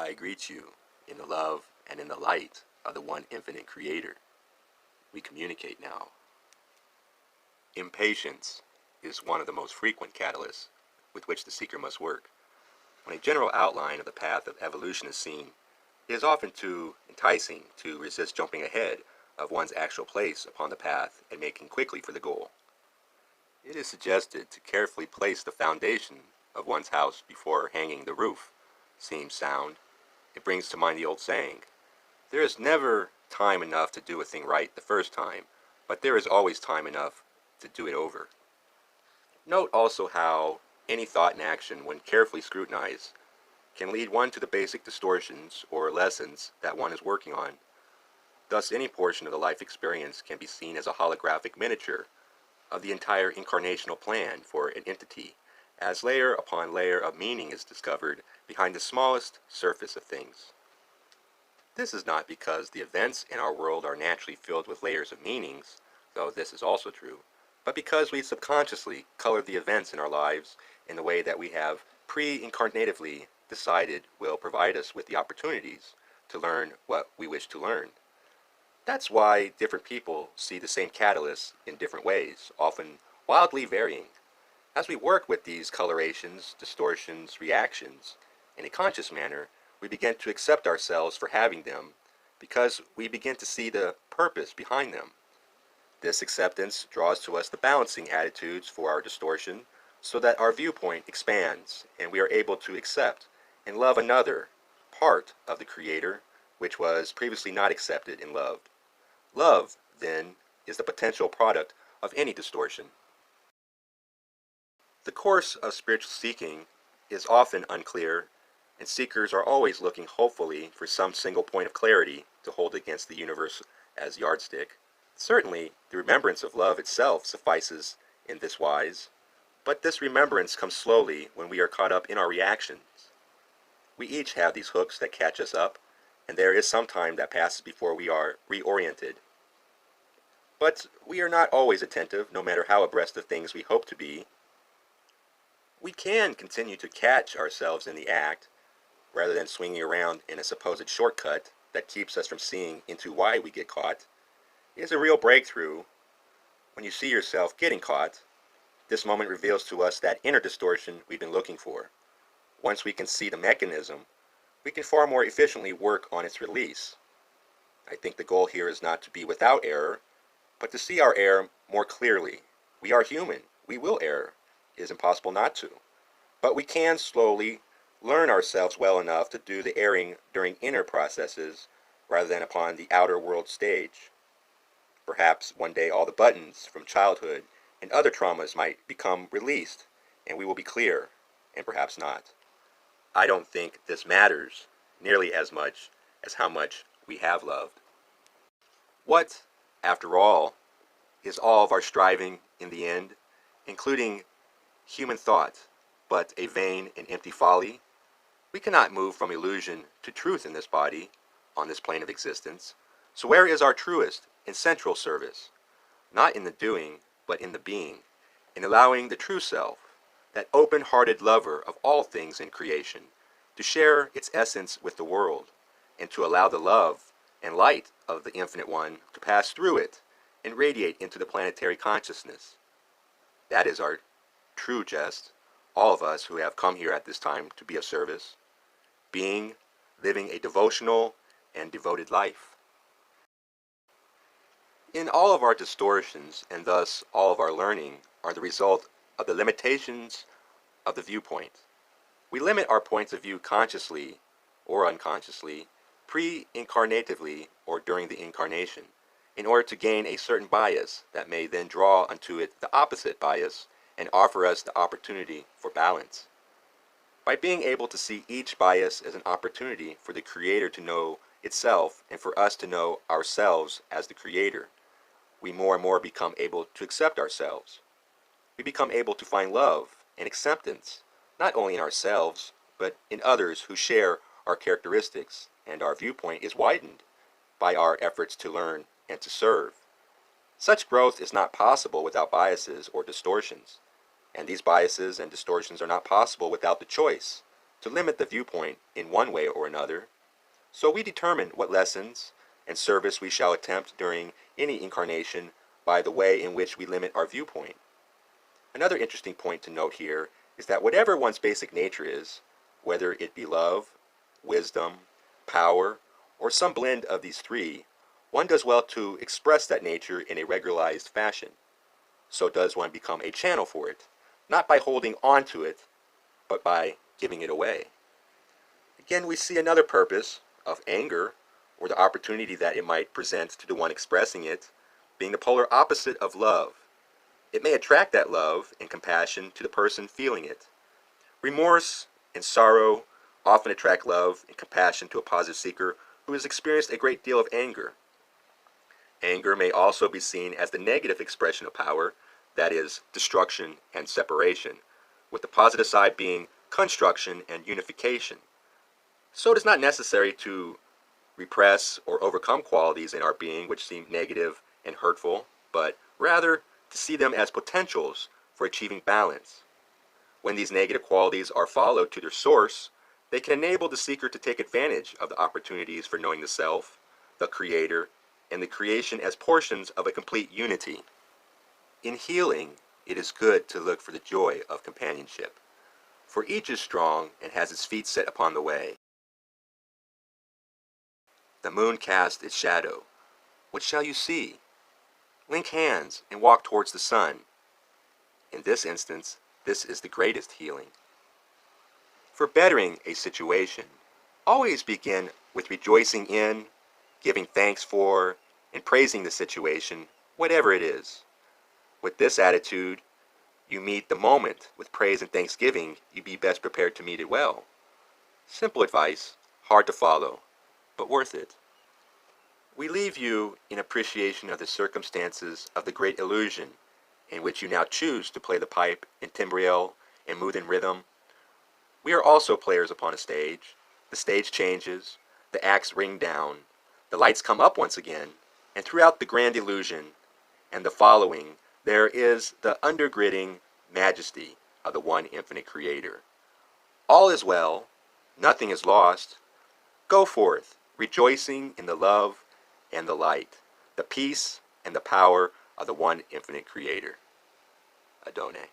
I greet you in the love and in the light of the one infinite Creator. We communicate now. Impatience is one of the most frequent catalysts with which the seeker must work. When a general outline of the path of evolution is seen, it is often too enticing to resist jumping ahead of one's actual place upon the path and making quickly for the goal. It is suggested to carefully place the foundation of one's house before hanging the roof. Seems sound. It brings to mind the old saying, there is never time enough to do a thing right the first time, but there is always time enough to do it over. Note also how any thought and action, when carefully scrutinized, can lead one to the basic distortions or lessons that one is working on. Thus, any portion of the life experience can be seen as a holographic miniature of the entire incarnational plan for an entity, as layer upon layer of meaning is discovered behind the smallest surface of things. This is not because the events in our world are naturally filled with layers of meanings, though this is also true, but because we subconsciously color the events in our lives in the way that we have pre-incarnatively decided will provide us with the opportunities to learn what we wish to learn. That's why different people see the same catalysts in different ways, often wildly varying. As we work with these colorations, distortions, reactions, in a conscious manner, we begin to accept ourselves for having them because we begin to see the purpose behind them. This acceptance draws to us the balancing attitudes for our distortion so that our viewpoint expands and we are able to accept and love another part of the Creator which was previously not accepted and loved. Love, then, is the potential product of any distortion. The course of spiritual seeking is often unclear, and seekers are always looking hopefully for some single point of clarity to hold against the universe as yardstick. Certainly, the remembrance of love itself suffices in this wise, but this remembrance comes slowly when we are caught up in our reactions. We each have these hooks that catch us up, and there is some time that passes before we are reoriented. But we are not always attentive, no matter how abreast of things we hope to be. We can continue to catch ourselves in the act, rather than swinging around in a supposed shortcut that keeps us from seeing into why we get caught. It is a real breakthrough when you see yourself getting caught. This moment reveals to us that inner distortion we've been looking for. Once we can see the mechanism, we can far more efficiently work on its release. I think the goal here is not to be without error, but to see our error more clearly. We are human. We will err. It is impossible not to. But we can slowly learn ourselves well enough to do the erring during inner processes rather than upon the outer world stage. Perhaps one day all the buttons from childhood and other traumas might become released and we will be clear, and perhaps not. I don't think this matters nearly as much as how much we have loved. What, after all, is all of our striving in the end, including human thought, but a vain and empty folly? We cannot move from illusion to truth in this body, on this plane of existence. So where is our truest and central service? Not in the doing, but in the being, in allowing the true self, that open-hearted lover of all things in creation, to share its essence with the world, and to allow the love and light of the Infinite One to pass through it and radiate into the planetary consciousness. That is our true jest, all of us who have come here at this time to be of service, being, living a devotional and devoted life. In all of our distortions, and thus all of our learning, are the result of the limitations of the viewpoint. We limit our points of view consciously or unconsciously, pre-incarnatively or during the incarnation, in order to gain a certain bias that may then draw unto it the opposite bias and offer us the opportunity for balance. By being able to see each bias as an opportunity for the Creator to know itself and for us to know ourselves as the Creator, we more and more become able to accept ourselves. We become able to find love and acceptance, not only in ourselves, but in others who share our characteristics, and our viewpoint is widened by our efforts to learn and to serve. Such growth is not possible without biases or distortions, and these biases and distortions are not possible without the choice to limit the viewpoint in one way or another, so we determine what lessons and service we shall attempt during any incarnation by the way in which we limit our viewpoint. Another interesting point to note here is that whatever one's basic nature is, whether it be love, wisdom, power, or some blend of these three, one does well to express that nature in a regularized fashion. So does one become a channel for it, not by holding on to it, but by giving it away. Again, we see another purpose of anger, or the opportunity that it might present to the one expressing it, being the polar opposite of love. It may attract that love and compassion to the person feeling it. Remorse and sorrow often attract love and compassion to a positive seeker who has experienced a great deal of anger. Anger may also be seen as the negative expression of power, that is, destruction and separation, with the positive side being construction and unification. So it is not necessary to repress or overcome qualities in our being which seem negative and hurtful, but rather to see them as potentials for achieving balance. When these negative qualities are followed to their source, they can enable the seeker to take advantage of the opportunities for knowing the self, the creator, and the creation as portions of a complete unity. In healing, it is good to look for the joy of companionship, for each is strong and has its feet set upon the way. The moon casts its shadow. What shall you see? Link hands and walk towards the sun. In this instance, this is the greatest healing. For bettering a situation, always begin with rejoicing in, giving thanks for, and praising the situation, whatever it is. With this attitude, you meet the moment with praise and thanksgiving, you be best prepared to meet it well. Simple advice, hard to follow, but worth it. We leave you in appreciation of the circumstances of the great illusion in which you now choose to play the pipe in timbrel and move in rhythm. We are also players upon a stage. The stage changes, the acts ring down, the lights come up once again, and throughout the grand illusion and the following, there is the undergirding majesty of the one infinite creator. All is well, nothing is lost. Go forth, rejoicing in the love and the light, the peace and the power of the one infinite creator. Adonai.